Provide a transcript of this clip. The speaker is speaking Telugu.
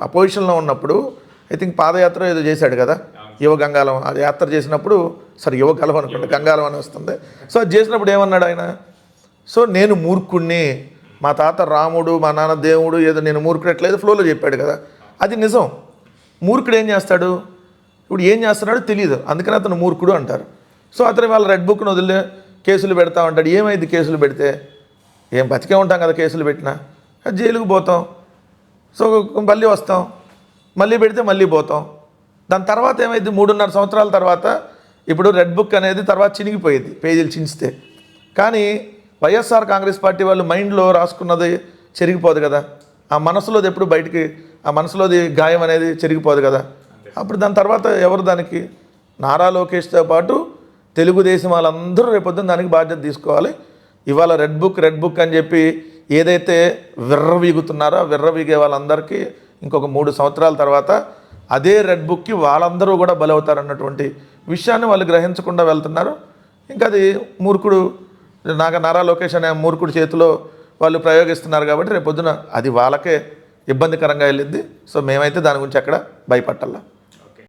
ఆ పొజిషన్లో ఉన్నప్పుడు ఐ థింక్ పాదయాత్ర ఏదో చేశాడు కదా, యువ గంగాలం. అది యాత్ర చేసినప్పుడు యువ గలం అనుకోండి, గంగాలం అని వస్తుంది. సో అది చేసినప్పుడు ఏమన్నాడు ఆయన, సో నేను మూర్ఖుణ్ణి, మా తాత రాముడు, మా నాన్న దేవుడు, ఏదో నేను మూర్ఖుడట్లేదు ఫ్లోలో చెప్పాడు కదా. అది నిజం. మూర్ఖుడు ఏం చేస్తాడు, ఇప్పుడు ఏం చేస్తున్నాడో తెలియదు, అందుకని అతను మూర్ఖుడు అంటారు. సో అతను వాళ్ళ రెడ్ బుక్ను వదిలే కేసులు పెడతా ఉంటాడు. ఏమైంది కేసులు పెడితే, ఏం బతికే ఉంటాం కదా, కేసులు పెట్టినా జైలుకు పోతాం, సో మళ్ళీ వస్తాం, మళ్ళీ పెడితే మళ్ళీ పోతాం. దాని తర్వాత ఏమైంది, 3.5 సంవత్సరాల తర్వాత ఇప్పుడు రెడ్ బుక్ అనేది తర్వాత చినిగిపోయేది, పేజీలు చించితే. కానీ వైఎస్ఆర్ కాంగ్రెస్ పార్టీ వాళ్ళు మైండ్లో రాసుకున్నది చెరిగిపోదు కదా, ఆ మనసులోది ఎప్పుడు బయటికి, ఆ మనసులోది గాయం అనేది చెరిగిపోదు కదా. అప్పుడు దాని తర్వాత ఎవరు దానికి, నారా లోకేష్తో పాటు తెలుగుదేశం వాళ్ళందరూ రేపొద్దున దానికి బాధ్యత తీసుకోవాలి. ఇవాళ రెడ్ బుక్ అని చెప్పి ఏదైతే విర్రవీగుతున్నారో విర్రవీగే వాళ్ళందరికీ ఇంకొక 3 సంవత్సరాల తర్వాత అదే రెడ్ బుక్కి వాళ్ళందరూ కూడా బలవుతారన్నటువంటి విషయాన్ని వాళ్ళు గ్రహించకుండా వెళ్తున్నారు. ఇంకా అది మూర్ఖుడు, నారా లోకేష్ అనే మూర్ఖుడి చేతిలో వాళ్ళు ప్రయోగిస్తున్నారు కాబట్టి రేపొద్దున అది వాళ్ళకే ఇబ్బందికరంగా వెళ్ళింది. సో మేమైతే దాని గురించి ఎక్కడ భయపట్టాల.